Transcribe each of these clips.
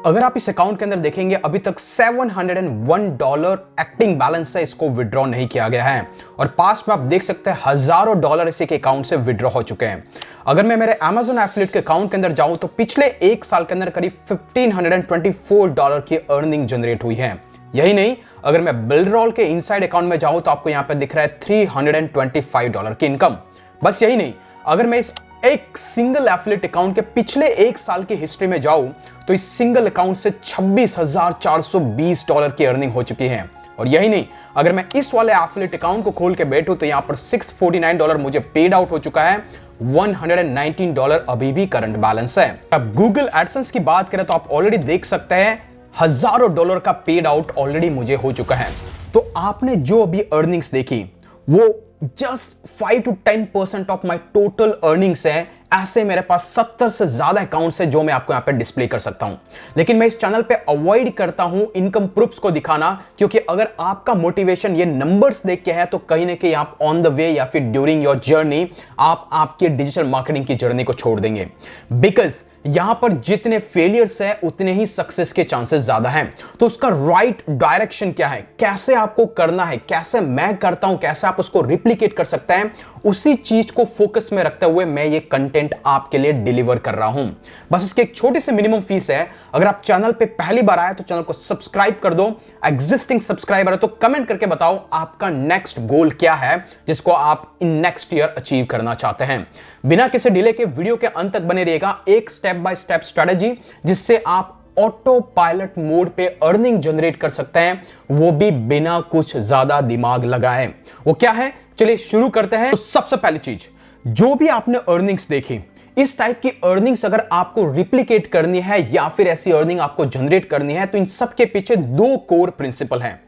अगर आप इस अकाउंट के अंदर देखेंगे अभी तक $701 एक्टिंग बैलेंस है, इसको विड्रॉ नहीं किया गया है और पास में आप देख सकते हैं हजारों डॉलर इसी के अकाउंट से विड्रॉ हो चुके हैं। अगर मैं मेरे Amazon एफिलिएट के अकाउंट के अंदर जाऊं तो पिछले एक साल के अंदर करीब $1524 की अर्निंग जनरेट हुई है। यही नहीं, अगर मैं बिल्डरॉल के इनसाइड अकाउंट में जाऊं तो आपको यहां पे दिख रहा है $325 की इनकम। बस यही नहीं, अगर मैं इस एक सिंगल एफिलिएट अकाउंट के पिछले एक साल की हिस्ट्री में जाऊं तो इस सिंगल अकाउंट से $26,420 की अर्निंग हो चुकी है। और यही नहीं, अगर मैं इस वाले एफिलिएट अकाउंट को खोल के बैठूं तो यहां पर $649 मुझे पेड आउट हो चुका है, $119 अभी भी करंट बैलेंस है। अब गूगल एडसेंस की बात करें तो आप ऑलरेडी देख सकते हैं हजारों डॉलर का पेड आउट ऑलरेडी मुझे हो चुका है। तो आपने जो अभी अर्निंग्स देखी वो just 5 to 10% of my total earnings है। ऐसे मेरे पास 70 से ज्यादा अकाउंट्स है जो मैं आपको यहां पे डिस्प्ले कर सकता हूं, लेकिन मैं इस चैनल पे अवॉइड करता हूं इनकम प्रूफ्स को दिखाना, क्योंकि अगर आपका मोटिवेशन ये नंबर्स देख के है तो कहीं ना कहीं आप ऑन द वे या फिर ड्यूरिंग योर जर्नी आप आपके डिजिटल मार्केटिंग की जर्नी को छोड़ देंगे। बिकॉज यहां पर जितने फेलियर्स है उतने ही सक्सेस के चांसेस ज्यादा हैं। तो उसका राइट डायरेक्शन क्या है, कैसे आपको करना है, कैसे मैं करता हूं, कैसे आप उसको रिप्लिकेट कर सकते हैं, उसी चीज को फोकस में रखते हुए मैं ये कंटेंट आपके लिए डिलीवर कर रहा हूं। बस इसकी एक छोटी सी मिनिमम फीस है। अगर आप चैनल पे पहली बार आए तो चैनल को सब्सक्राइब कर दो। एग्जिस्टिंग सब्सक्राइबर है तो कमेंट करके बताओ आपका नेक्स्ट गोल क्या है जिसको आप इन नेक्स्ट ईयर अचीव करना चाहते हैं। बिना किसी डिले के वीडियो के अंत तक बने रहिएगा। एक स्टेप बाय स्टेप स्ट्रेटजी जिससे आप ऑटो पायलट मोड पे अर्निंग जनरेट कर सकते हैं, वो भी बिना कुछ ज्यादा दिमाग लगाए। वो क्या है, चलिए शुरू करते हैं। तो सबसे पहली चीज, जो भी आपने अर्निंग्स देखी, इस टाइप की अर्निंग्स अगर आपको रिप्लिकेट करनी है या फिर ऐसी अर्निंग आपको जनरेट करनी है तो इन सब के पीछे दो कोर प्रिंसिपल हैं।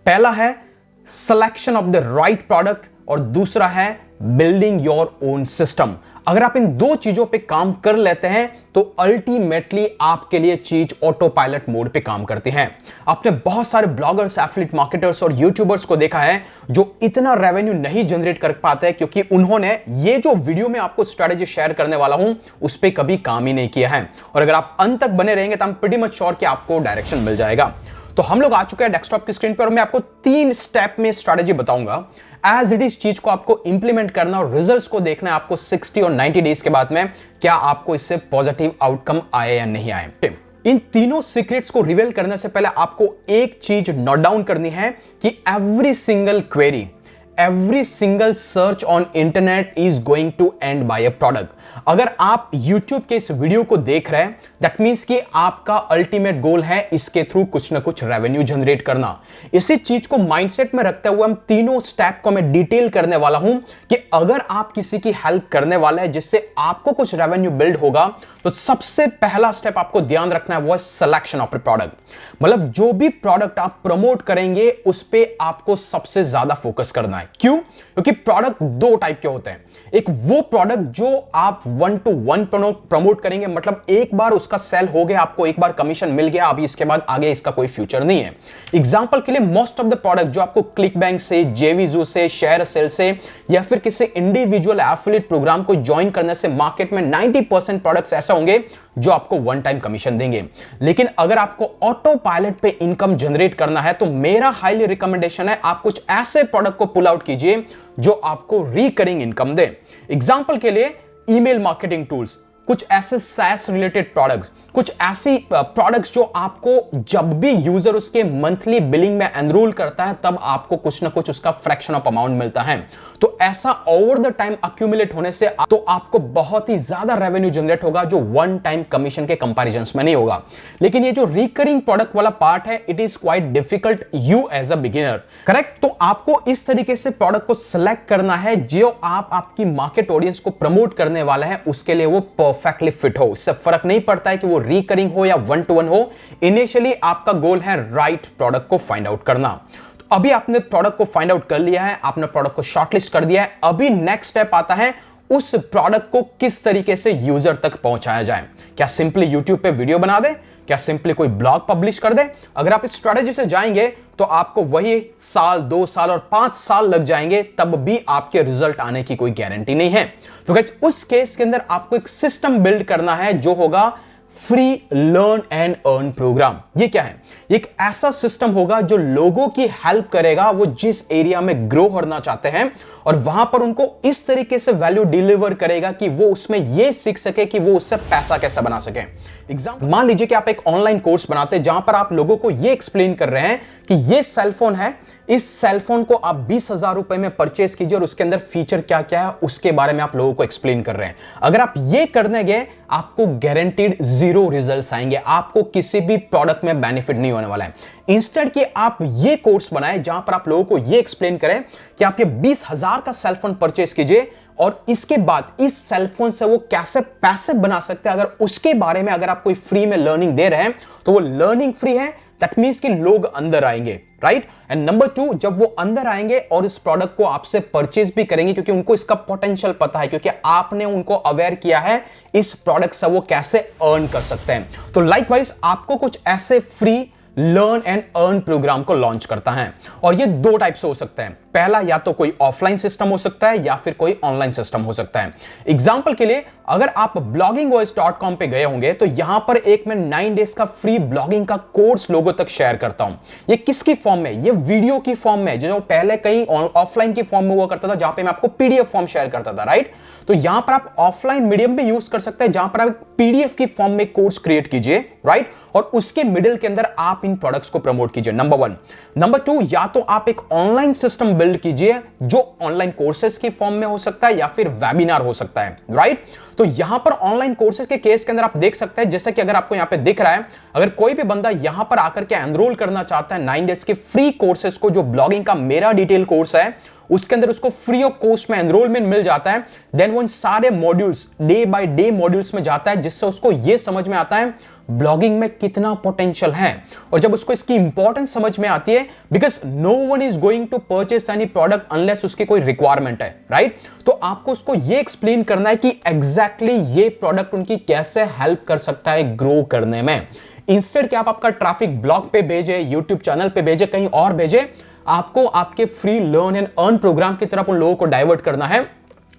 पहला है selection of the right product और दूसरा है बिल्डिंग योर ओन सिस्टम। अगर आप इन दो चीजों पे काम कर लेते हैं तो अल्टीमेटली आपके लिए चीज ऑटो पायलट मोड पे काम करती है। आपने बहुत सारे ब्लॉगर्स, एफिलिएट मार्केटर्स और यूट्यूबर्स को देखा है जो इतना रेवेन्यू नहीं जनरेट कर पाते हैं क्योंकि उन्होंने ये जो वीडियो में आपको स्ट्रेटेजी शेयर करने वाला हूं उस पर कभी काम ही नहीं किया है। और अगर आप अंत तक बने रहेंगे तो I'm pretty much sure कि आपको डायरेक्शन मिल जाएगा। तो हम लोग आ चुके हैं डेस्कटॉप की स्क्रीन पर और मैं आपको 3 स्टेप में स्ट्रेटेजी बताऊंगा। एज इट इज चीज को आपको इंप्लीमेंट करना और रिजल्ट्स को देखना है आपको 60 और 90 डेज के बाद में क्या आपको इससे पॉजिटिव आउटकम आए या नहीं आए। इन तीनों सीक्रेट्स को रिवील करने से पहले आपको एक चीज नोट डाउन करनी है कि every single query, every single search on internet is going to end by a product। अगर आप YouTube के इस वीडियो को देख रहे हैं दैट मींस कि आपका अल्टीमेट गोल है इसके थ्रू कुछ ना कुछ रेवेन्यू जनरेट करना। इसी चीज को माइंडसेट में रखते हुए हम तीनों स्टेप को मैं डिटेल करने वाला हूं कि अगर आप किसी की हेल्प करने वाले हैं जिससे आपको कुछ रेवेन्यू बिल्ड होगा तो सबसे पहला स्टेप आपको ध्यान रखना है वो है सिलेक्शन ऑफ प्रोडक्ट। मतलब जो भी प्रोडक्ट आप प्रमोट करेंगे उस पर आपको सबसे ज्यादा फोकस करना है। क्यों? क्योंकि प्रोडक्ट दो टाइप के होते हैं। एक वो प्रोडक्ट जो आप 1-to-1 प्रमोट करेंगे, मतलब एक बार उसका सेल हो गया, आपको एक बार कमीशन मिल गया, अभी इसके बाद आगे इसका कोई फ्यूचर नहीं है। एग्जांपल के लिए मोस्ट ऑफ द प्रोडक्ट जो आपको क्लिक बैंक से, जेवीजू से, शेयर सेल से या फिर किसी इंडिविजुअल एफिलिएट प्रोग्राम को ज्वाइन करने से मार्केट में 90% प्रोडक्ट्स ऐसे होंगे जो आपको वन टाइम कमीशन देंगे। लेकिन अगर आपको ऑटो पायलट पे इनकम जनरेट करना है तो मेरा हाईली रिकमेंडेशन है आप कुछ ऐसे प्रोडक्ट को पुल आउट कीजिए जो आपको रिकरिंग इनकम दे। एग्जांपल के लिए ईमेल मार्केटिंग टूल्स, कुछ ऐसे SaaS रिलेटेड प्रोडक्ट्स, कुछ ऐसी प्रोडक्ट्स जो आपको जब भी यूजर उसके मंथली बिलिंग में एनरोल करता है तब आपको कुछ ना कुछ उसका फ्रैक्शन ऑफ अमाउंट मिलता है। तो ऐसा ओवर द टाइम अक्यूमुलेट होने से तो आपको बहुत ही ज्यादा रेवेन्यू जनरेट होगा जो वन टाइम कमीशन के कंपैरिजन में नहीं होगा। लेकिन ये जो रिकरिंग प्रोडक्ट वाला पार्ट है it is quite difficult you as a beginner, correct. तो आपको इस तरीके से प्रोडक्ट को सिलेक्ट करना है जो आप आपकी मार्केट ऑडियंस को प्रमोट करने वाला है उसके लिए वो परफेक्टली फिट हो। इससे फर्क नहीं पड़ता है कि वो रिकरिंग हो या 1-to-1 हो। इनिशियली आपका गोल है राइट प्रोडक्ट को फाइंड आउट करना। तो अभी आपने प्रोडक्ट को फाइंड आउट कर लिया है, आपने प्रोडक्ट को शॉर्टलिस्ट कर दिया है। अभी नेक्स्ट स्टेप आता है उस प्रोडक्ट को किस तरीके से यूजर तक पहुंचाया जाए। क्या सिंपली यूट्यूब पे वीडियो बना दे, क्या सिंपली कोई ब्लॉग पब्लिश कर दे? अगर आप इस स्ट्रेटेजी से जाएंगे तो आपको वही साल, 2 साल और 5 साल लग जाएंगे, तब भी आपके रिजल्ट आने की कोई गारंटी नहीं है। तो गाइस उस केस के अंदर आपको एक सिस्टम बिल्ड करना है जो होगा free learn and earn program. ये क्या है? एक ऐसा सिस्टम होगा जो लोगों की हेल्प करेगा वो जिस एरिया में ग्रो करना चाहते हैं, और वहां पर उनको इस तरीके से वैल्यू डिलीवर करेगा कि वो उसमें ये सीख सके कि वो उससे पैसा कैसे बना सके। एग्जाम्पल मान लीजिए कि आप एक ऑनलाइन कोर्स बनाते हैं जहां पर आप लोगों को ये एक्सप्लेन कर रहे हैं कि ये सेलफोन है, इस सेलफोन को आप 20,000 रुपए में परचेस कीजिए और उसके अंदर फीचर क्या क्या है उसके बारे में आप लोगों को एक्सप्लेन कर रहे हैं। अगर आप ये करने गए, आपको गारंटीड 0 रिजल्ट्स आएंगे, आपको किसी भी प्रोडक्ट में बेनिफिट नहीं होने वाला है। इंस्टेड कि आप ये कोर्स बनाएं जहां पर आप लोगों को ये एक्सप्लेन करें कि आप ये 20,000 का सेलफोन परचेस कीजिए और इसके बाद इस सेलफोन से वो कैसे पैसे बना सकते हैं, अगर उसके बारे में अगर आप कोई फ्री में लर्निंग दे रहे हैं तो वो लर्निंग फ्री है। दैट मीन्स कि लोग अंदर आएंगे, राइट। एंड नंबर 2, जब वो अंदर आएंगे और इस प्रोडक्ट को आपसे परचेज भी करेंगे क्योंकि उनको इसका पोटेंशियल पता है, क्योंकि आपने उनको अवेयर किया है इस प्रोडक्ट से वो कैसे अर्न कर सकते हैं। तो लाइकवाइज आपको कुछ ऐसे free learn and earn program को लॉन्च करता है, और ये 2 टाइप से हो सकते हैं। पहला, या तो कोई ऑफलाइन सिस्टम हो सकता है या फिर कोई ऑनलाइन सिस्टम हो सकता है। एग्जांपल के लिए अगर आप bloggingvoice.com पे गए होंगे तो यहां पर एक मैं 9 डेज का फ्री ब्लॉगिंग का कोर्स लोगों तक शेयर करता हूं। ये किसकी फॉर्म में? ये वीडियो की फॉर्म में, जो पहले कहीं ऑफलाइन की फॉर्म में हुआ करता था जहां पे मैं आपको पीडीएफ फॉर्म शेयर करता था, राइट। तो यहां पर आप ऑफलाइन मीडियम भी यूज कर सकते हैं जहां पर आप पीडीएफ की फॉर्म में कोर्स क्रिएट कीजिए, राइट, और उसके मिडिल के अंदर आप इन प्रोडक्ट्स को प्रमोट कीजिए, नंबर 1। नंबर 2, या तो आप एक ऑनलाइन सिस्टम बिल्ड कीजिए जो ऑनलाइन कोर्सेज की फॉर्म में हो सकता है या फिर वेबिनार हो सकता है, राइट। तो यहां पर ऑनलाइन कोर्सेज के केस के अंदर आप देख सकते हैं, जैसे कि अगर आपको यहां पे दिख रहा है, अगर कोई भी बंदा यहां पर आकर के एनरोल करना चाहता है 9 डेज के फ्री कोर्सेज को, जो ब्लॉगिंग का मेरा डिटेल कोर्स है, उसके अंदर उसको फ्री ऑफ कॉस्ट में एनरोलमेंट मिल जाता है। देन वो इन सारे modules, day by day modules में जाता है, जिससे उसको यह समझ में आता है ब्लॉगिंग में कितना पोटेंशियल है। और जब उसको इसकी इंपॉर्टेंस समझ में आती है, because no one is going to purchase any product unless उसकी कोई रिक्वायरमेंट है, राइट। तो आपको उसको यह एक्सप्लेन करना है कि एग्जैक्टली ये प्रोडक्ट उनकी कैसे हेल्प कर सकता है ग्रो करने में। इंस्टेड कि आप आपका ट्रैफिक ब्लॉग पे भेजे, यूट्यूब चैनल पे भेजे, कहीं और भेजे, आपको आपके free learn and earn program की तरफ उन लोगों को डाइवर्ट करना है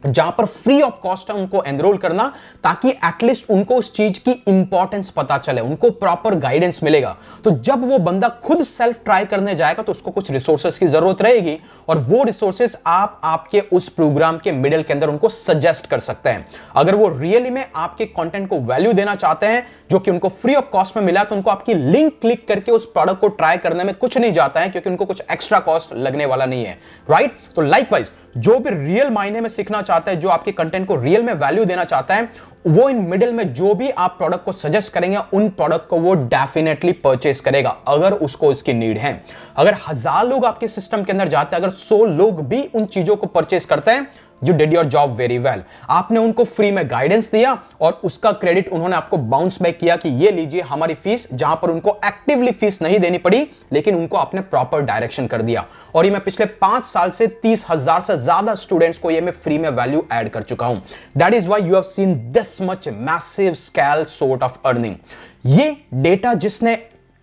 जहां पर फ्री ऑफ कॉस्ट है उनको एनरोल करना, ताकि एटलीस्ट उनको उस चीज की इंपॉर्टेंस पता चले, उनको प्रॉपर गाइडेंस मिलेगा। तो जब वो बंदा खुद सेल्फ ट्राई करने जाएगा तो उसको कुछ रिसोर्सेज की जरूरत रहेगी, और वो रिसोर्सेज आप आपके उस प्रोग्राम के मिडिल के अंदर उनको सजेस्ट कर सकते हैं। अगर वो रियली में आपके कंटेंट को वैल्यू देना चाहते हैं जो कि उनको फ्री ऑफ कॉस्ट में मिला, तो उनको आपकी लिंक क्लिक करके उस प्रोडक्ट को ट्राई करने में कुछ नहीं जाता है, क्योंकि उनको कुछ एक्स्ट्रा कॉस्ट लगने वाला नहीं है, राइट। तो लाइकवाइज जो भी रियल मायने में सीखना चाहता है, जो आपके कंटेंट को रियल में वैल्यू देना चाहता है, वो इन मिडिल में जो भी आप प्रोडक्ट को सजेस्ट करेंगे उन प्रोडक्ट को वो डेफिनेटली परचेस करेगा अगर उसको इसकी नीड है। अगर 1000 लोग आपके सिस्टम के अंदर जाते हैं, अगर 100 लोग भी उन चीजों को परचेस करते हैं, you did your job very well. आपने उनको फ्री में गाइडेंस दिया और उसका क्रेडिट उन्होंने आपको बाउंस बैक किया कि ये लीजिए हमारी फीस, जहां पर उनको एक्टिवली फीस नहीं देनी पड़ी, लेकिन उनको आपने प्रॉपर डायरेक्शन कर दिया। और ये मैं पिछले 5 साल से 30,000 से ज्यादा स्टूडेंट्स को ये मैं फ्री में वैल्यू ऐड कर चुका हूं। That is why you have seen this much massive scale sort of earning. ये डेटा जिसने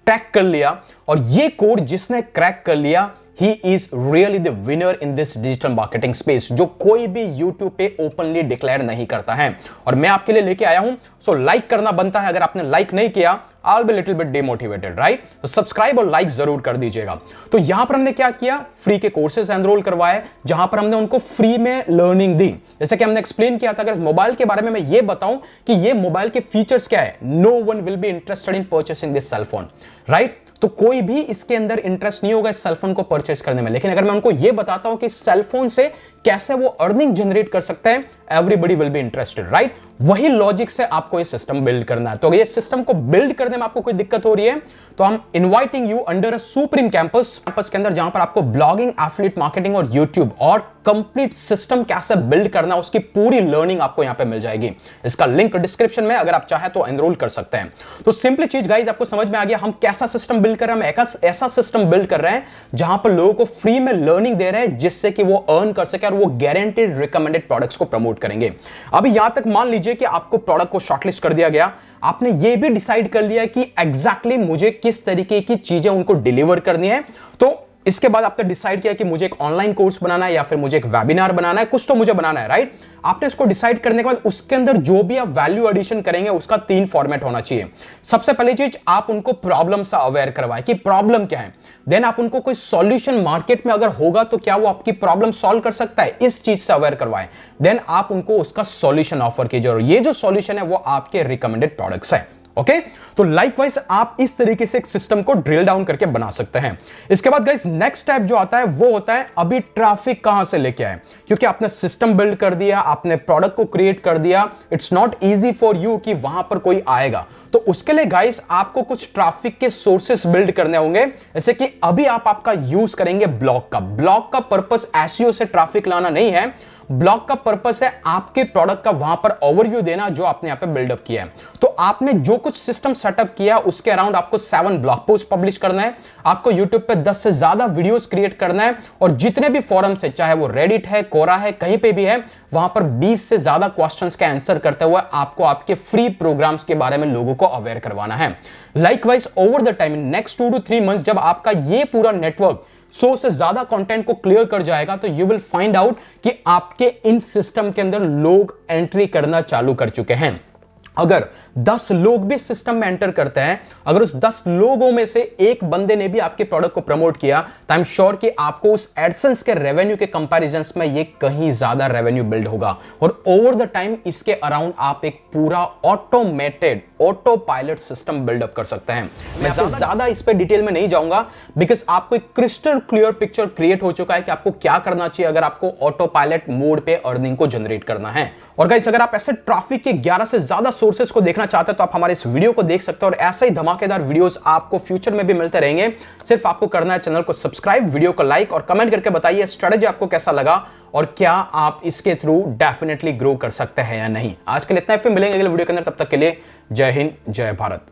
ट्रैक कर लिया और ये कोड जिसने क्रैक कर लिया, He is really the winner in this digital marketing space, जो कोई भी YouTube पे ओपनली डिक्लेयर नहीं करता है। और मैं आपके लिए लेके आया हूं, सो लाइक करना बनता है। अगर आपने लाइक नहीं किया, I'll be little bit demotivated, right? तो सब्सक्राइब और लाइक जरूर कर दीजिएगा। तो यहां पर हमने क्या किया, फ्री के कोर्सेज एनरोल करवाए, जहां पर हमने उनको फ्री में लर्निंग दी। जैसे कि हमने एक्सप्लेन किया था, अगर मोबाइल के बारे में मैं ये बताऊं कि ये मोबाइल के फीचर्स क्या है, no one will be interested in purchasing this cellphone, right. तो कोई भी इसके अंदर इंटरेस्ट नहीं होगा इस सेलफोन को परचेस करने में। लेकिन अगर मैं उनको यह बताता हूं कि सेलफोन से कैसे वो अर्निंग जनरेट कर सकते हैं, everybody will be interested, right. वही लॉजिक से आपको ये सिस्टम बिल्ड करना है। तो अगर ये सिस्टम को बिल्ड करने में आपको कोई दिक्कत हो रही है, तो हम inviting you under a supreme campus के अंदर, जहां पर आपको ब्लॉगिंग, एफिलिएट मार्केटिंग और यूट्यूब और कंप्लीट सिस्टम कैसे बिल्ड करना, उसकी पूरी लर्निंग आपको यहां पे मिल जाएगी। इसका लिंक डिस्क्रिप्शन में, अगर आप चाहें तो एनरोल कर सकते हैं। तो सिंपली चीज गाइस आपको समझ में आ गया, हम कैसा सिस्टम बिल्ड कर रहे हैं। हम ऐसा सिस्टम बिल्ड कर रहे हैं जहां पर लोगों को फ्री में लर्निंग दे रहे हैं, जिससे कि वो अर्न कर सके और वो गारंटीड रिकमेंडेड प्रोडक्ट्स को प्रमोट करेंगे। अभी यहां तक मान लीजिए कि आपको प्रोडक्ट को शॉर्टलिस्ट कर दिया गया, आपने ये भी डिसाइड कर लिया कि एग्जैक्टली मुझे किस तरीके की चीजें उनको डिलीवर करनी है। तो इसके बाद आपने डिसाइड किया कि मुझे एक ऑनलाइन कोर्स बनाना है या फिर मुझे एक वेबिनार बनाना है, कुछ तो मुझे बनाना है, राइट। आपने इसको डिसाइड करने के बाद उसके अंदर जो भी आप वैल्यू एडिशन करेंगे उसका 3 फॉर्मेट होना चाहिए। सबसे पहली चीज, आप उनको प्रॉब्लम से अवेयर करवाएं कि प्रॉब्लम क्या है। देन आप उनको कोई सॉल्यूशन मार्केट में अगर होगा तो क्या वो आपकी प्रॉब्लम सॉल्व कर सकता है, इस चीज से अवेयर करवाएं। देन आप उनको उसका सॉल्यूशन ऑफर कीजिए और ये जो सॉल्यूशन है वो आपके रिकमेंडेड प्रोडक्ट्स है। ओके, तो लाइकवाइज आप इस तरीके से एक सिस्टम को ड्रिल डाउन करके बना सकते हैं। इसके बाद गाइस नेक्स्ट स्टेप जो आता है वो होता है अभी ट्रैफिक कहां से लेके आए, क्योंकि आपने सिस्टम बिल्ड कर दिया, आपने प्रोडक्ट को क्रिएट कर दिया, it's not easy for you कि वहां पर कोई आएगा। तो उसके लिए गाइस आपको कुछ ट्रैफिक के सोर्सेस बिल्ड करने होंगे, जैसे कि अभी आप आपका यूज करेंगे ब्लॉग का। ब्लॉग का पर्पस एसईओ से ट्रैफिक लाना नहीं है, ब्लॉग का पर्पस है आपके प्रोडक्ट का वहां पर ओवरव्यू देना जो आपने यहां पे बिल्डअप किया है। तो आपने जो कुछ सिस्टम सेटअप किया उसके अराउंड आपको 7 ब्लॉग पोस्ट पब्लिश करना है, आपको यूट्यूब पे 10 से ज्यादा वीडियोस क्रिएट करना है, और जितने भी फोरम्स है, चाहे वो रेडिट है, कोरा है, कहीं पे भी है, वहां पर 20 से ज्यादा क्वेश्चंस का आंसर करते हुए आपको आपके फ्री प्रोग्राम्स के बारे में लोगों को अवेयर करवाना है। Likewise over the time in next 2 to 3 months जब आपका ये पूरा नेटवर्क 100 से ज्यादा कंटेंट को क्लियर कर जाएगा तो यू विल फाइंड आउट कि आपके इन सिस्टम के अंदर लोग एंट्री करना चालू कर चुके हैं। अगर 10 लोग भी सिस्टम में एंटर करते हैं, अगर उस 10 लोगों में से एक बंदे ने भी आपके प्रोडक्ट को प्रमोट किया, तो आई एम श्योर कि आपको उस एडसेंस के रेवेन्यू के कंपैरिजन में ये कहीं ज्यादा रेवेन्यू बिल्ड होगा। और ओवर द टाइम इसके अराउंड आप एक पूरा automated auto pilot system build up कर सकते हैं। मैं ज्यादा इस पे डिटेल में नहीं जाऊंगा, बिकॉज आपको एक क्रिस्टल क्लियर पिक्चर क्रिएट हो चुका है कि आपको क्या करना चाहिए अगर आपको ऑटो पायलट मोड पे अर्निंग को जनरेट करना है। और गाइस अगर आप ऐसे ट्रैफिक के 11 से ज्यादा सोर्सेस को देखना चाहते हैं तो आप हमारे इस वीडियो को देख सकते हैं, और ऐसे ही धमाकेदार वीडियोस आपको फ्यूचर में भी मिलते रहेंगे। सिर्फ आपको करना है चैनल को सब्सक्राइब, वीडियो को लाइक और कमेंट करके बताइए स्ट्रेटजी आपको कैसा लगा और क्या आप इसके थ्रू डेफिनेटली ग्रो कर सकते हैं या नहीं। आज के लिए इतना ही, फिर मिलेंगे अगले वीडियो के अंदर, तब तक के लिए जय हिंद, जय भारत।